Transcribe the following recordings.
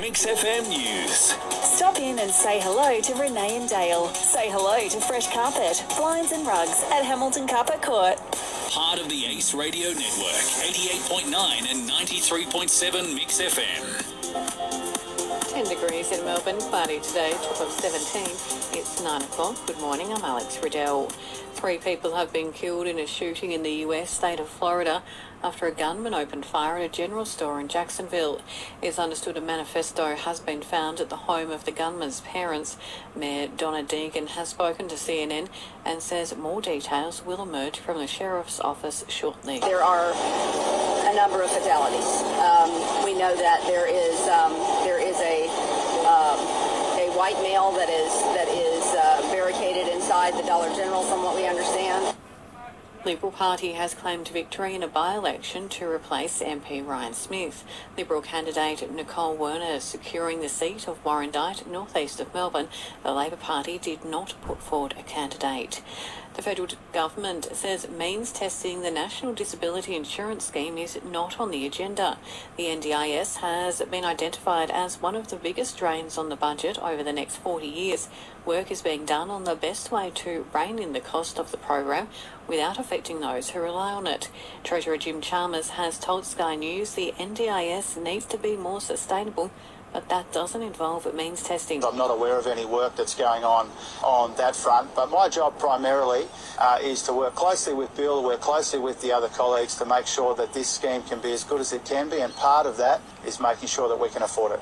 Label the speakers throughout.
Speaker 1: MixxFM News.
Speaker 2: Stop in and say hello to Renee and Dale. Say hello to Fresh Carpet, Blinds and Rugs at Hamilton Carpet Court.
Speaker 1: Part of the Ace Radio Network, 88.9 and 93.7 MixxFM.
Speaker 3: 10 degrees in Melbourne, cloudy today, top of 17. It's 9 o'clock. Good morning, I'm Alex Riddell. 3 people have been killed in a shooting in the US state of Florida after a gunman opened fire at a general store in Jacksonville. It's understood a manifesto has been found at the home of the gunman's parents. Mayor Donna Deegan has spoken to CNN and says more details will emerge from the sheriff's office shortly.
Speaker 4: There are a number of fatalities. We know that there is a white male that is barricaded inside the Dollar General, from what we understand.
Speaker 3: Liberal Party has claimed victory in a by-election to replace MP Ryan Smith. Liberal candidate Nicole Werner securing the seat of Warrandyte, northeast of Melbourne. The Labor Party did not put forward a candidate. The federal government says means testing the National Disability Insurance Scheme is not on the agenda. The NDIS has been identified as one of the biggest drains on the budget over the next 40 years. Work is being done on the best way to rein in the cost of the program without affecting those who rely on it. Treasurer Jim Chalmers has told Sky News the NDIS needs to be more sustainable, but that doesn't involve means testing.
Speaker 5: I'm not aware of any work that's going on that front, but my job primarily is to work closely with Bill, work closely with the other colleagues to make sure that this scheme can be as good as it can be, and part of that is making sure that we can afford it.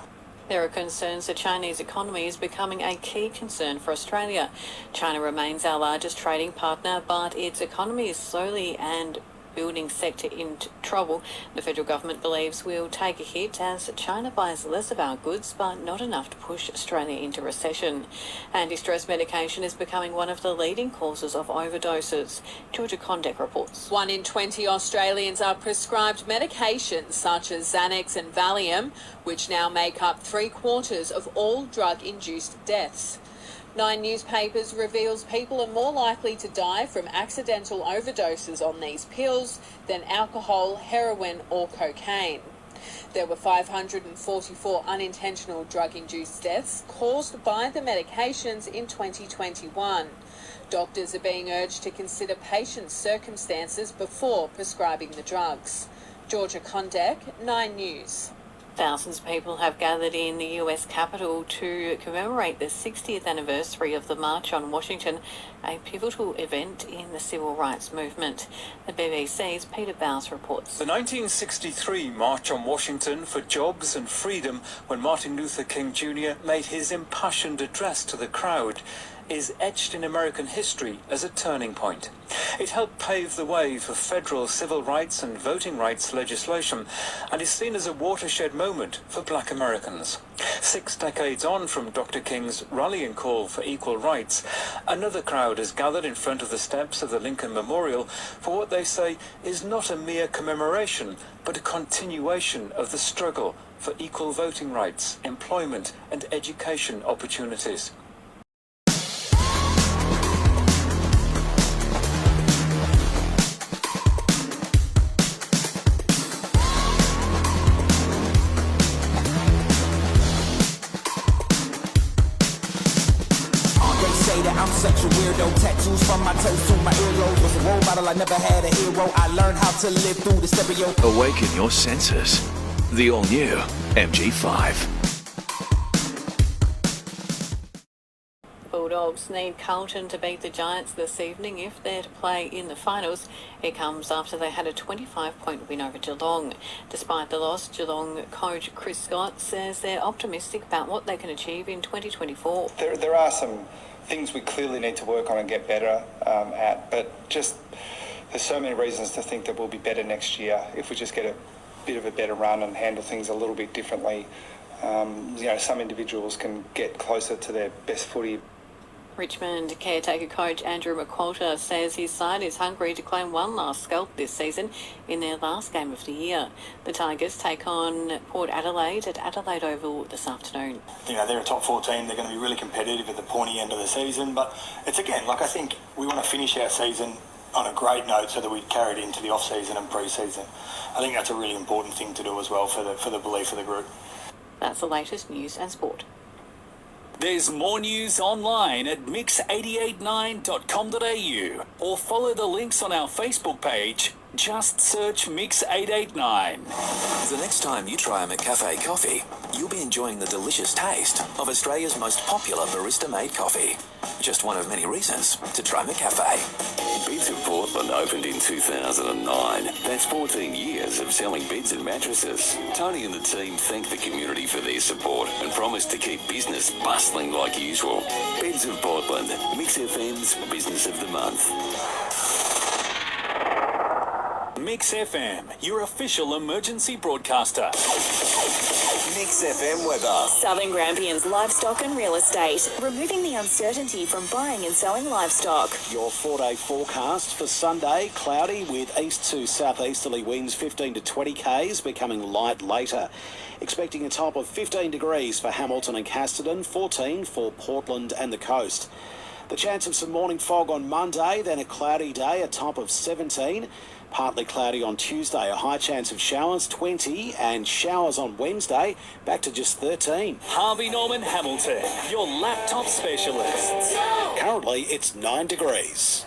Speaker 3: There are concerns the Chinese economy is becoming a key concern for Australia. China remains our largest trading partner, but its economy is slowly and building sector in trouble. The federal government believes we'll take a hit as China buys less of our goods, but not enough to push Australia into recession. Anti-stress medication is becoming one of the leading causes of overdoses. Georgia Condek reports.
Speaker 6: 1 in 20 Australians are prescribed medications such as Xanax and Valium, which now make up 3/4 of all drug-induced deaths. 9 Newspapers reveals people are more likely to die from accidental overdoses on these pills than alcohol, heroin or cocaine. There were 544 unintentional drug-induced deaths caused by the medications in 2021. Doctors are being urged to consider patients' circumstances before prescribing the drugs. Georgia Condek, 9 News.
Speaker 3: Thousands of people have gathered in the US Capitol to commemorate the 60th anniversary of the March on Washington, a pivotal event in the civil rights movement. The BBC's Peter Bowes reports.
Speaker 7: The 1963 March on Washington for Jobs and Freedom, when Martin Luther King Jr. made his impassioned address to the crowd, is etched in American history as a turning point. It helped pave the way for federal civil rights and voting rights legislation, and is seen as a watershed moment for Black Americans. 6 decades on from Dr. King's rallying call for equal rights, another crowd has gathered in front of the steps of the Lincoln Memorial for what they say is not a mere commemoration, but a continuation of the struggle for equal voting rights, employment and education opportunities.
Speaker 8: I'm such a weirdo, tattoos from my toes to my earlobes. Was a role model, I never had a hero. I learned how to live through the stereo.
Speaker 1: Awaken your senses. The all-new MG5.
Speaker 3: Bulldogs need Carlton to beat the Giants this evening if they're to play in the finals. It comes after they had a 25-point win over Geelong. Despite the loss, Geelong coach Chris Scott says they're optimistic about what they can achieve in 2024.
Speaker 9: There are some things we clearly need to work on and get better at, but just there's so many reasons to think that we'll be better next year if we just get a bit of a better run and handle things a little bit differently. Some individuals can get closer to their best footy.
Speaker 3: Richmond caretaker coach Andrew McQualter says his side is hungry to claim one last scalp this season in their last game of the year. The Tigers take on Port Adelaide at Adelaide Oval this afternoon.
Speaker 10: They're a top 4 team. They're going to be really competitive at the pointy end of the season. But it's again, I think we want to finish our season on a great note so that we carry it into the off-season and pre-season. I think that's a really important thing to do as well for the belief of the group.
Speaker 3: That's the latest news and sport.
Speaker 1: There's more news online at mix889.com.au or follow the links on our Facebook page. Just search Mix889.
Speaker 11: The next time you try a McCafe coffee, you'll be enjoying the delicious taste of Australia's most popular barista-made coffee. Just one of many reasons to try McCafe.
Speaker 12: Beds of Portland opened in 2009. That's 14 years of selling beds and mattresses. Tony and the team thank the community for their support and promise to keep business bustling like usual. Beds of Portland, Mix FM's Business of the Month.
Speaker 1: Mix FM, your official emergency broadcaster.
Speaker 13: Mix FM weather.
Speaker 2: Southern Grampians Livestock and Real Estate, removing the uncertainty from buying and selling livestock.
Speaker 13: Your 4-day forecast for Sunday, cloudy with east to southeasterly winds 15 to 20 k's, becoming light later. Expecting a top of 15 degrees for Hamilton and Casterton, 14 for Portland and the coast. The chance of some morning fog on Monday, then a cloudy day, a top of 17. Partly cloudy on Tuesday, a high chance of showers, 20, and showers on Wednesday, back to just 13.
Speaker 1: Harvey Norman Hamilton, your laptop specialist.
Speaker 13: Currently, it's 9 degrees.